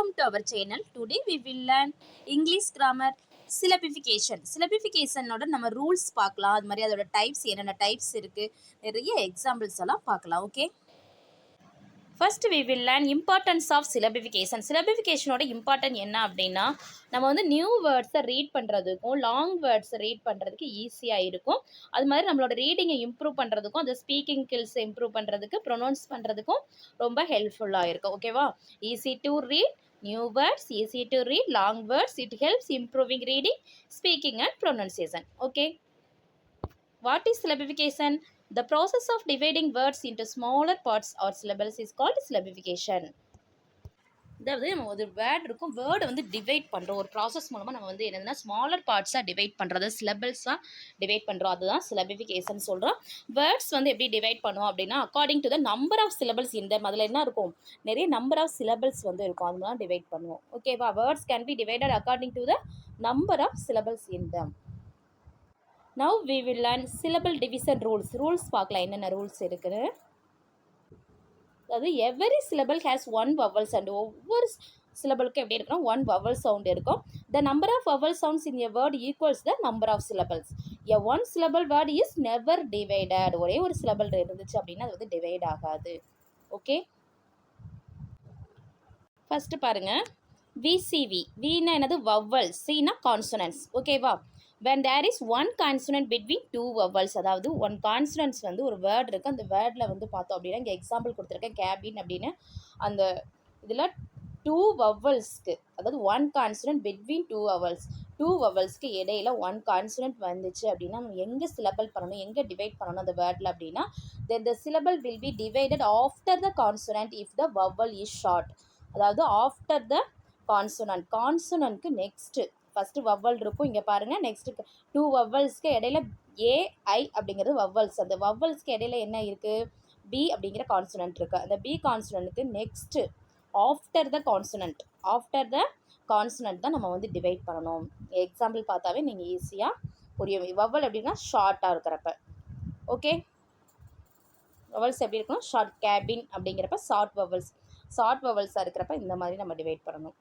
welcome to our channel. Today we will learn English grammar syllabification. Syllabification-ஓட நம்ம rules பார்க்கலாம். அது மாதிரி அதோட டைப்ஸ் என்னென்ன டைப்ஸ் இருக்கு, நிறைய எக்ஸாம்பிள்ஸ் எல்லாம் பார்க்கலாம். Okay, first we will learn importance of syllabification. Syllabification-ஓட இம்பார்ட்டன்ட் என்ன அப்படின்னா, நம்ம வந்து நியூ வேர்ட்ஸை ரீட் பண்ணுறதுக்கும் லாங் வேர்ட்ஸை ரீட் பண்ணுறதுக்கு ஈஸியாக இருக்கும். அது மாதிரி நம்மளோட ரீடிங்கை இம்ப்ரூவ் பண்ணுறதுக்கும் அந்த ஸ்பீக்கிங் ஸ்கில்ஸை இம்ப்ரூவ் பண்ணுறதுக்கு ப்ரொனவுன்ஸ் பண்ணுறதுக்கும் ரொம்ப ஹெல்ப்ஃபுல்லாக இருக்கும். ஓகேவா? Easy to read new words, easy to read long words. It helps improving reading, speaking and pronunciation. Okay, what is syllabification? The process of dividing words into smaller parts or syllables is called syllabification. அதாவது நம்ம ஒரு word இருக்கும், வேர்டை வந்து divide பண்ணுறோம். ஒரு process மூலமாக நம்ம வந்து என்னதுன்னா ஸ்மாலர் பார்ட்ஸாக டிவைட் பண்ணுறது, சிலபிள்ஸாக டிவைட் பண்ணுறோம். அதுதான் சிலபிஃபிகேஷன் சொல்கிறோம். வேர்ட்ஸ் வந்து எப்படி டிவைட் பண்ணுவோம் அப்படின்னா, according to the number of syllables இந்த அதில் என்ன இருக்கும், நிறைய நம்பர் ஆஃப் சிலபிள்ஸ் வந்து இருக்கும், அதுதான் டிவைட் பண்ணுவோம். ஓகேவா? Words can be divided according to the number of syllables in them. Now we will learn syllable division rules. Rules பார்க்கலாம் என்னென்ன ரூல்ஸ் இருக்குன்னு. அதாவது every syllable has one vowels and ஒவ்வொரு சிலபிளுக்கு எப்படி இருக்குன்னா ஒன் வவல் சவுண்ட் இருக்கும். The number of vowel sounds in a word equals the number of syllables. A one syllable word is never divided. ஒரே ஒரு சிலபிள் இருந்துச்சு அப்படின்னா அது வந்து டிவைட் ஆகாது. ஓகே, ஃபர்ஸ்ட் பாருங்க, விசிவி. வினா என்னது? வவல். சினா கான்சனன்ஸ். ஓகேவா? when there is one consonant between two vowels, அதாவது ஒன் கான்சனன்ட்ஸ் வந்து ஒரு வேர்ட் இருக்குது, அந்த வேர்டில் வந்து பார்த்தோம் அப்படின்னா இங்கே எக்ஸாம்பிள் கொடுத்துருக்கேன் கேபின் அப்படின்னு. அந்த இதில் டூ வவல்ஸ்க்கு, அதாவது one consonant between two vowels, two வவல்ஸ்க்கு இடையில ஒன் கான்சனன்ட் வந்துச்சு அப்படின்னா நம்ம எங்கே சிலபிள் பண்ணணும், எங்கே டிவைட் பண்ணணும் அந்த வேர்டில் அப்படின்னா, then the syllable will be divided after the consonant if the vowel is short. அதாவது ஆஃப்டர் த கான்சனன்ட், கான்சனன்ட்க்கு நெக்ஸ்ட்டு ஃபஸ்ட்டு வவ்வல் இருக்கும். இங்கே பாருங்கள், நெக்ஸ்ட்டு டூ வவ்வல்ஸ்க்கு இடையில ஏஐ அப்படிங்கிறது வவ்வல்ஸ். அந்த வவ்வல்ஸ்க்கு இடையில என்ன இருக்குது, பி அப்படிங்கிற கான்சனன்ட் இருக்குது. அந்த பி கான்சனன்ட்டுக்கு next after the consonant, after the consonant தான் நம்ம வந்து டிவைட் பண்ணணும். எக்ஸாம்பிள் பார்த்தாவே நீங்கள் ஈஸியாக புரியும். வவ்வல் அப்படின்னா ஷார்ட்டாக இருக்கிறப்ப. ஓகே, வவல்ஸ் எப்படி இருக்கணும், ஷார்ட். கேபின் அப்படிங்கிறப்ப ஷார்ட் வவல்ஸ், ஷார்ட் வவல்ஸாக இருக்கிறப்ப இந்த மாதிரி நம்ம டிவைட் பண்ணணும்.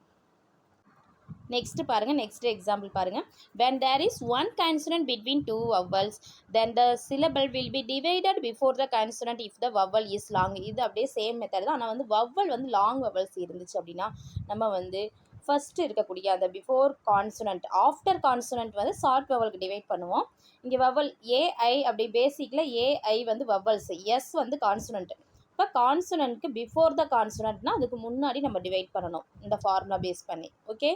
நெக்ஸ்ட் பாருங்கள், நெக்ஸ்ட் எக்ஸாம்பிள் பாருங்கள். when there is one consonant between two vowels then the syllable will be divided before the consonant if the vowel is long. இது அப்படியே சேம் மெத்தட் தான். ஆனால் வந்து வவ்வல் வந்து லாங் வவல்ஸ் இருந்துச்சு அப்படின்னா நம்ம வந்து ஃபஸ்ட்டு இருக்கக்கூடிய அந்த பிஃபோர் கான்சனன்ட் ஆஃப்டர் கான்சனன்ட் வந்து ஷார்ட் வவலுக்கு டிவைட் பண்ணுவோம். இங்கே வவல் ஏஐ அப்படி பேசிக்கில் ஏஐ வந்து வவல்ஸ், எஸ் வந்து கான்சனன்ட். இப்போ கான்சனன்ட்க்கு பிஃபோர் த கான்சனன்ட்னா அதுக்கு முன்னாடி நம்ம டிவைட் பண்ணணும் இந்த ஃபார்முலா பேஸ் பண்ணி. ஓகே,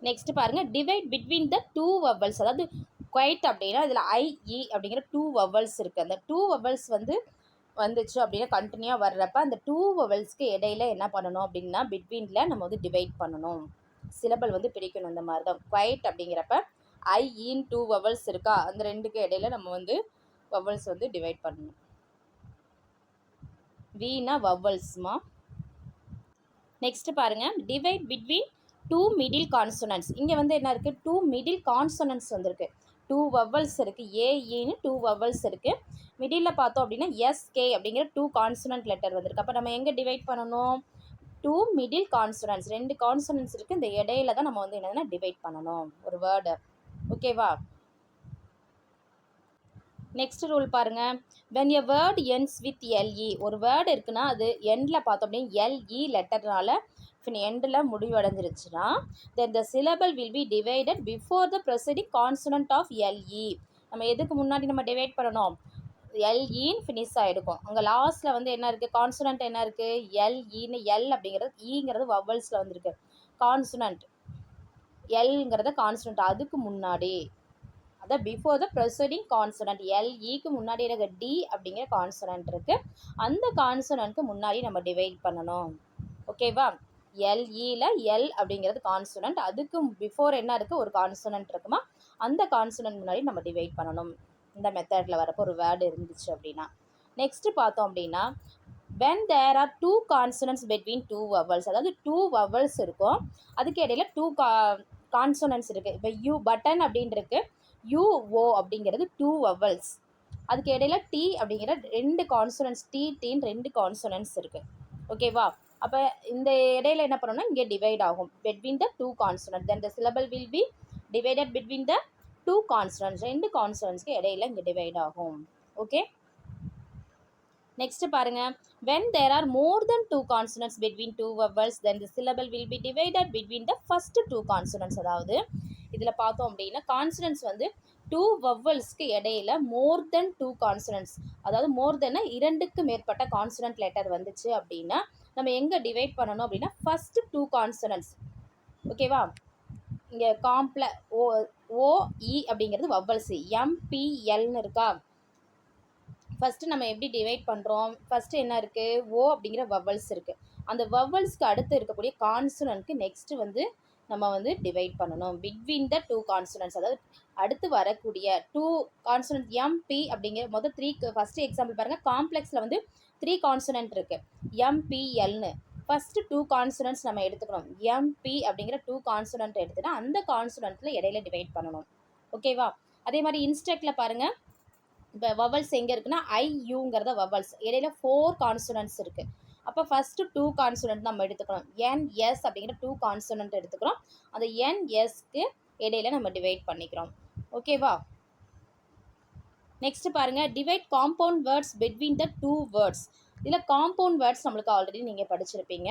நெக்ஸ்ட் பாருங்கள், divide between the two vowels. அதாவது குவைட் அப்படின்னா இதில் ஐஇ அப்படிங்கிற டூ வவல்ஸ் இருக்குது. அந்த டூ வவல்ஸ் வந்து வந்துச்சு அப்படின்னா கண்டினியூவாக வர்றப்ப அந்த டூ வவல்ஸ்க்கு இடையில என்ன பண்ணணும் அப்படின்னா பிட்வீனில் நம்ம வந்து டிவைட் பண்ணணும், சிலபிள் வந்து பிரிக்கணும். இந்த மாதிரி தான் குவைட் அப்படிங்கிறப்ப ஐஇன் டூ வவல்ஸ் இருக்கா, அந்த ரெண்டுக்கு இடையில நம்ம வந்து வவல்ஸ் வந்து டிவைட் பண்ணணும். வீணா வவல்ஸ்மா. நெக்ஸ்ட் பாருங்கள், divide between two middle consonants. இங்கே வந்து என்ன இருக்குது, டூ மிடில் கான்சனன்ட்ஸ் வந்துருக்கு. டூ வவல்ஸ் இருக்குது, ஏஇன்னு டூ வவல்ஸ் இருக்குது. மிடில் பார்த்தோம் அப்படின்னா எஸ்கே அப்படிங்கிற டூ கான்சனன்ட் லெட்டர் வந்திருக்கு. அப்போ நம்ம எங்கே டிவைட் பண்ணணும், டூ மிடில் கான்சனன்ட்ஸ், ரெண்டு கான்சனன்ட்ஸ் இருக்குது, இந்த இடையில தான் நம்ம வந்து என்னதுன்னா டிவைட் பண்ணணும் ஒரு வேர்டை. ஓகேவா? நெக்ஸ்ட் ரூல் பாருங்கள், when a word ends with LE. ஒரு வேர்டு இருக்குன்னா அது எண்டில் பார்த்தோம் அப்படின்னா எல்இ லெட்டர்னால எண்டில் முடிவடைஞ்சிருச்சுன்னா then the syllable will be divided before the preceding consonant of LE. நம்ம எதுக்கு முன்னாடி நம்ம டிவைட் பண்ணணும், எல்இன்னு ஃபினிஷ் ஆகிருக்கும். அங்கே லாஸ்ட்டில் வந்து என்ன இருக்குது, கான்சனன்ட் என்ன இருக்குது, எல்இன்னு. எல் அப்படிங்கிறது ஈங்கிறது வவல்ஸில் வந்துருக்கு, கான்சனன்ட் எல்ங்கிறத கான்சனன்ட் அதுக்கு முன்னாடி, அதான் பிஃபோர் த ப்ரெசடிங் கான்சனன்ட். எல்இக்கு முன்னாடி இருக்க டி அப்படிங்கிற கான்சனன்ட் இருக்குது, அந்த கான்சனன்ட்க்கு முன்னாடி நம்ம டிவைட் பண்ணணும். ஓகேவா? எல்இயில் எல் அப்படிங்கிறது கான்சனன்ட், அதுக்கு பிஃபோர் என்ன இருக்குது, ஒரு கான்சனன்ட் இருக்குமா, அந்த கான்சனன்ட் முன்னாடி நம்ம டிவைட் பண்ணணும். இந்த மெத்தடில் வரப்போ ஒரு வேர்டு இருந்துச்சு அப்படின்னா. நெக்ஸ்ட்டு பார்த்தோம் அப்படின்னா, when there are two consonants between two vowels. அதாவது டூ வவல்ஸ் இருக்கும், அதுக்கு இடையில டூ கான்சனன்ட்ஸ் இருக்குது. இப்போ யூ பட்டன் அப்படின்னு இருக்குது, யூஓ அப்படிங்கிறது டூ வவல்ஸ், அதுக்கு இடையில டி அப்படிங்கிற ரெண்டு கான்சனன்ட்ஸ், டின்னு ரெண்டு கான்சனன்ட்ஸ் இருக்குது. ஓகேவா? அப்போ இந்த இடையில என்ன பண்ணணும்னா இங்கே டிவைட் ஆகும் between the two consonants, then the syllable will be divided between the two consonants. ரெண்டு கான்சனன்ட்ஸ்க்கு இடையில இங்கே டிவைட் ஆகும். ஓகே, நெக்ஸ்ட் பாருங்க, when there are more than two consonants between two vowels, then the syllable will be divided between the first two consonants. அதாவது இதில் பார்த்தோம் அப்படின்னா consonants வந்து டூ வவ்வல்ஸ்க்கு இடையில மோர் தென் டூ கான்சனன்ட்ஸ், அதாவது மோர் தென் இரண்டுக்கு மேற்பட்ட கான்சனன்ட் லெட்டர் வந்துச்சு அப்படின்னா நம்ம எங்கே டிவைட் பண்ணணும் அப்படின்னா ஃபர்ஸ்ட் டூ கான்சனன்ட்ஸ். ஓகேவா, இங்கே ஓஇ அப்படிங்கிறது வவ்வல்ஸ், எம்பிஎல்னு இருக்கா. ஃபஸ்ட்டு நம்ம எப்படி டிவைட் பண்ணுறோம், ஃபஸ்ட்டு என்ன இருக்குது, ஓ அப்படிங்கிற வவ்வல்ஸ் இருக்குது. அந்த வவ்வல்ஸ்க்கு அடுத்து இருக்கக்கூடிய கான்சனன்ட்க்கு நெக்ஸ்ட்டு வந்து நம்ம வந்து டிவைட் பண்ணணும் பிட்வீன் த டூ கான்சனன்ட்ஸ். அதாவது அடுத்து வரக்கூடிய டூ கான்சனன்ட் எம்பி அப்படிங்கிற மொதல் ஃபஸ்ட்டு எக்ஸாம்பிள் பாருங்கள், காம்ப்ளெக்ஸில் வந்து 3 கான்சனன்ட் இருக்குது எம்பிஎல்னு. ஃபஸ்ட்டு 2 கான்சனன்ட்ஸ் நம்ம எடுத்துக்கணும், எம்பி அப்படிங்கிற 2 கான்சனன்ட் எடுத்துகிட்டு அந்த கான்சனன்ட்டில் இடையில டிவைட் பண்ணணும். ஓகேவா, அதே மாதிரி இன்ஸ்ட்ரக்டில் பாருங்கள், இப்போ வவல்ஸ் எங்கே இருக்குன்னா ஐயூங்கிறத வவல்ஸ், இடையில 4 கான்சனன்ட்ஸ் இருக்குது. அப்போ ஃபஸ்ட்டு 2 கான்சனன்ட் நம்ம எடுத்துக்கணும், என்எஸ் அப்படிங்கிற 2 கான்சனன்ட் எடுத்துக்கிறோம். அந்த என்எஸ்க்கு இடையில நம்ம டிவைட் பண்ணிக்கிறோம். ஓகேவா, நெக்ஸ்ட் பாருங்க, divide compound words between the two words. இதில் காம்பவுண்ட் வேர்ட்ஸ் நம்மளுக்கு ஆல்ரெடி நீங்கள் படிச்சிருப்பீங்க.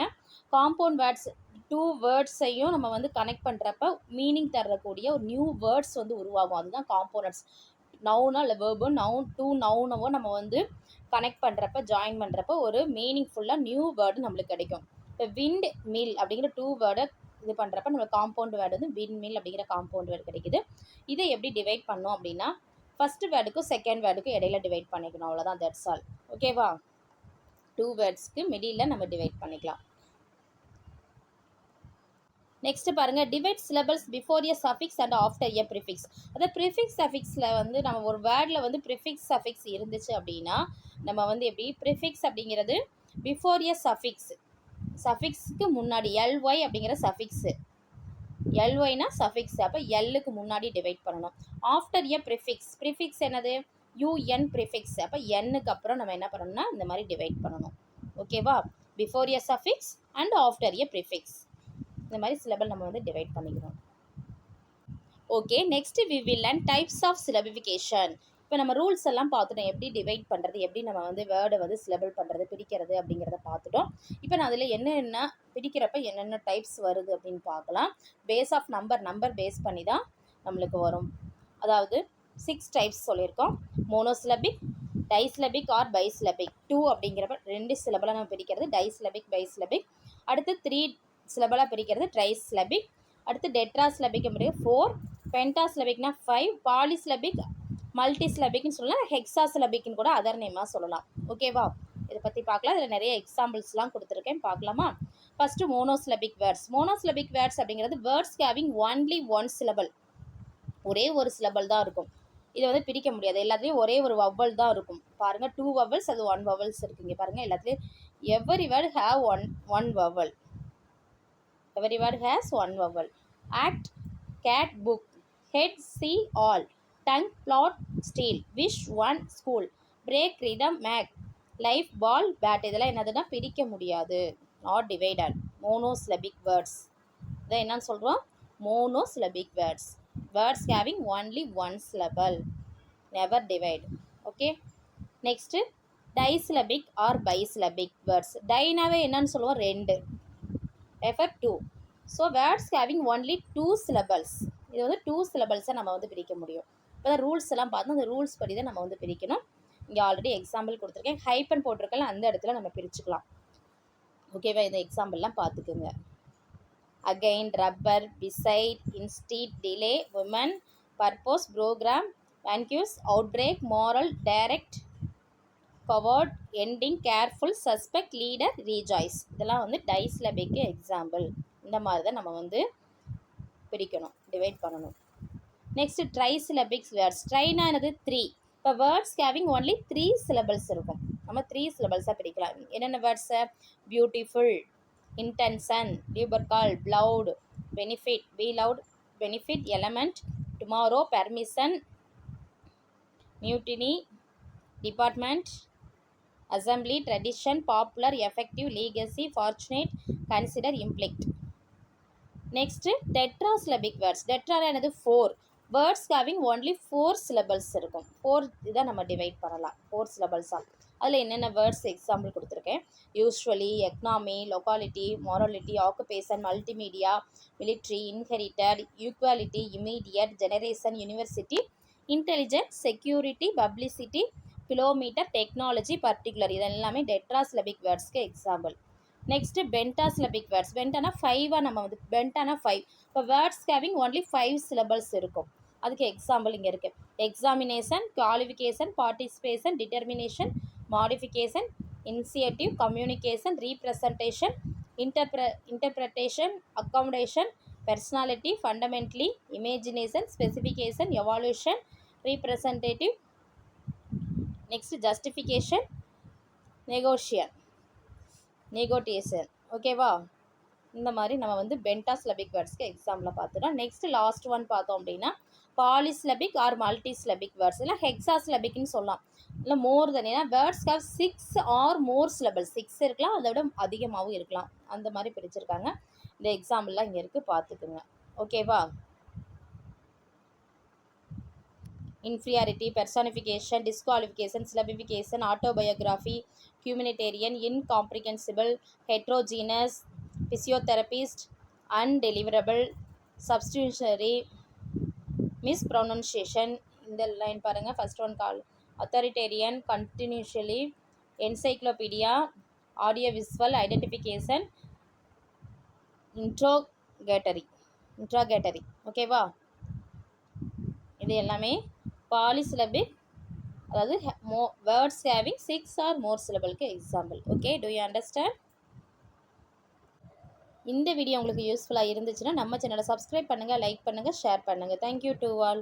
காம்பவுண்ட் வேர்ட்ஸ் டூ வேர்ட்ஸையும் நம்ம வந்து கனெக்ட் பண்ணுறப்ப மீனிங் தரக்கூடிய ஒரு நியூ வேர்ட்ஸ் வந்து உருவாகும், அதுதான் காம்பவுண்ட்ஸ். நவுனோ இல்லை வேர்போ, நவுன் டூ நவுனவோ நம்ம வந்து கனெக்ட் பண்ணுறப்ப ஜாயின் பண்ணுறப்ப ஒரு மீனிங்ஃபுல்லாக நியூ வேர்டு நம்மளுக்கு கிடைக்கும். இப்போ விண்ட் மில் அப்படிங்கிற 2 வேர்டை இது பண்ணுறப்ப நம்மளுக்கு காம்பவுண்ட் வேர்டு வந்து விண்ட் மில் அப்படிங்கிற காம்பவுண்ட் வேர்டு கிடைக்குது. இதை எப்படி டிவைட் பண்ணோம் அப்படின்னா ஃபஸ்ட்டு வேர்டுக்கும் செகண்ட் வேர்டுக்கும் இடையில டிவைட் பண்ணிக்கணும், அவ்வளோதான், தட்ஸ் ஆல். ஓகேவா, 2 வேர்ட்ஸ்க்கு மிடில் நம்ம டிவைட் பண்ணிக்கலாம். நெக்ஸ்ட் பாருங்க, divide syllables before a suffix and after a prefix. அதாவது ப்ரிஃபிக்ஸ் சஃபிக்ஸில் வந்து நம்ம ஒரு வேர்டில் வந்து ப்ரிஃபிக்ஸ் சஃபிக்ஸ் இருந்துச்சு அப்படின்னா நம்ம வந்து எப்படி ப்ரிஃபிக்ஸ் அப்படிங்கிறது பிஃபோர் எ சஃபிக்ஸ், சஃபிக்ஸுக்கு முன்னாடி எல்ஒய் அப்படிங்கிற சஃபிக்ஸு, எல்ஒய்னா சஃபிக்ஸ், அப்போ எல்லுக்கு முன்னாடி டிவைட் பண்ணணும். ஆஃப்டர் எ ப்ரிஃபிக்ஸ், ப்ரிஃபிக்ஸ் என்னது யூஎன் ப்ரிஃபிக்ஸ், அப்போ எண்ணுக்கு அப்புறம் நம்ம என்ன பண்ணணும்னா இந்த மாதிரி டிவைட் பண்ணணும். ஓகேவா, before a suffix and after a prefix, இந்த மாதிரி சிலபல் நம்ம வந்து டிவைட் பண்ணிக்கிறோம். Okay, next we will learn types of syllabification. இப்போ நம்ம ரூல்ஸ் எல்லாம் பார்த்துட்டோம், எப்படி டிவைட் பண்ணுறது, எப்படி நம்ம வந்து வேர்டை வந்து சிலபிள் பண்ணுறது, பிரிக்கிறது அப்படிங்கிறத பார்த்துட்டோம். இப்போ நான் அதில் என்னென்ன பிரிக்கிறப்ப என்னென்ன டைப்ஸ் வருது அப்படின்னு பார்க்கலாம். பேஸ் ஆஃப் நம்பர் பேஸ் பண்ணி தான் நம்மளுக்கு வரும். அதாவது 6 டைப்ஸ் சொல்லியிருக்கோம். Monosyllabic, disyllabic R பைசிலபிக். 2 அப்படிங்கிறப்ப 2 சிலபலாக நம்ம பிரிக்கிறது டைசிலபிக் பைசிலபிக். அடுத்து 3 சிலபலாக பிரிக்கிறது ட்ரைசிலபிக். அடுத்து டெட்ராசிலபிக் 4, பென்டாசிலபிக்னா 5, பாலிசிலபிக் மல்டிசிலபிக்னு சொல்லலாம், ஹெக்ஸாசிலபிக்னு கூட அதர் நேமாக சொல்லலாம். ஓகேவா, இதை பற்றி பார்க்கலாம். இதில் நிறைய எக்ஸாம்பிள்ஸ்லாம் கொடுத்துருக்கேன், பார்க்கலாமா. First monosyllabic words. Monosyllabic words அப்படிங்கிறது வேர்ட்ஸ் ஹேவிங் ஒன்லி 1 சிலபல், ஒரே ஒரு சிலபல் தான் இருக்கும். இதை வந்து பிரிக்க முடியாது, எல்லாத்துலேயும் ஒரே ஒரு வவ்வல் தான் இருக்கும். பாருங்கள், 2 வவ்வல்ஸ், அது 1 வவ்வல்ஸ் இருக்குங்க. பாருங்கள், எல்லாத்துலேயும் every word have one vowel, every word has 1 vowel. Act, cat, book. Head, see, all. Tongue, plot, steal. Wish, one, school. Break, rhythm, mag. Life, ball, bat. இதெல்லாம் என்னதுன்னா பிரிக்க முடியாது, not divided. Monosyllabic words. இதை என்னன்னு சொல்கிறோம், monosyllabic words. Words having only 1 syllable. Never divide. Okay. Next, disyllabic or bisyllabic words. Diனாவே என்னன்னு சொல்லுவோம், 2. Refer to. So words having only 2 syllables. இது வந்து 2 syllables நம்ம வந்து பிரிக்க முடியும். இப்போ தான் ரூல்ஸ் எல்லாம் பார்த்தோம், அந்த ரூல்ஸ் படி தான் நம்ம வந்து பிரிக்கணும். இங்கே ஆல்ரெடி எக்ஸாம்பிள் கொடுத்துருக்கேன், ஹைப்பன் போட்டிருக்கல, அந்த இடத்துல நம்ம பிரிச்சுக்கலாம். ஓகேவா, இந்த எக்ஸாம்பிள்லாம் பார்த்துக்குங்க. Again, rubber, beside, instead, delay, woman, purpose, program, vanquish, outbreak, moral, direct, covert, ending, careful, suspect, leader, rejoice. இதெல்லாம் வந்து டைசிலபிக்கு எக்ஸாம்பிள். இந்த மாதிரி தான் நம்ம வந்து பிரிக்கணும், டிவைட் பண்ணணும். Next ட்ரைசிலபிக்ஸ் words. ட்ரைனா என்னது 3. இப்போ வேர்ட்ஸ் ஹேவிங் ஒன்லி 3 சிலபல்ஸ் இருக்கும், நம்ம 3 சிலபல்ஸாக பிரிக்கலாம். என்னென்ன வேர்ட்ஸை, beautiful, intention, lupercal, loud, benefit, B loud, benefit, element, tomorrow, permission, mutiny, department, assembly, tradition, popular, effective, legacy, fortunate, consider, implied. Next, tetrasyllabic words. Tetra என்னது 4 words having only 4 syllables இருக்கும். 4 இதை நம்ம டிவைட் பண்ணலாம் 4 syllables-ஆ. அதில் என்னென்ன வேர்ட்ஸ் எக்ஸாம்பிள் கொடுத்துருக்கேன். Usually, economy, locality, morality, occupation, multimedia, military, inherited, equality, immediate, generation, university, intelligent, security, publicity, kilometre, technology, particular. இது எல்லாமே டெட்ராசிலபிக் வேர்ட்ஸ்க்கு எக்ஸாம்பிள். Next pentasyllabic words. பென்டானா 5-ஆக நம்ம வந்து பென்டானா 5. இப்போ வேர்ட்ஸ் ஹேவிங் ஒன்லி 5 syllables இருக்கும். அதுக்கு எக்ஸாம்பிள் இங்கே இருக்குது. Examination, qualification, participation, determination, modification, initiative, communication, representation, interpretation, accommodation, personality, fundamentally, imagination, specification, evaluation, representative. Next, justification, negotiation. ஓகேவா? இந்த மாதிரி நம்ம வந்து பென்டாசிலபிக் வேர்ட்ஸ்க்கு எக்ஸாம்பிளை பார்த்துட்டோம். நெக்ஸ்ட் லாஸ்ட் ஒன் பார்த்தோம் அப்படின்னா பாலிசிலபிக் ஆர் மல்டிசிலபிக் வேர்ட்ஸ் இல்லை ஹெக்ஸாசிலபிக்னு சொல்லலாம். இல்லை மோர் தென், ஏன்னா words have 6 or more syllables. 6 இருக்கலாம், அதை விட அதிகமாகவும் இருக்கலாம். அந்த மாதிரி பிரிச்சிருக்காங்க. இந்த எக்ஸாம்பிள்லாம் இங்கே இருக்குது, பார்த்துக்குங்க. ஓகேவா? inferiority, personification, disqualification, syllabification, autobiography, humanitarian, incomprehensible, heterogeneous, physiotherapist, undeliverable, substitutionary, mispronunciation. இந்த லைன் பாருங்கள். First one call authoritarian, continually, encyclopedia, audio visual identification, interrogatory. ஓகேவா? இது எல்லாமே பாலிசிலபிக், அதாவது வேர்ட்ஸ் ஹேவிங் 6 ஆர் மோர் சிலபிளுக்கு example. Okay, do you understand? இந்த video உங்களுக்கு யூஸ்ஃபுல்லாக இருந்துச்சுன்னா நம்ம சேனலை சப்ஸ்கிரைப் பண்ணுங்கள், லைக் பண்ணுங்கள், ஷேர் பண்ணுங்கள். Thank you to all.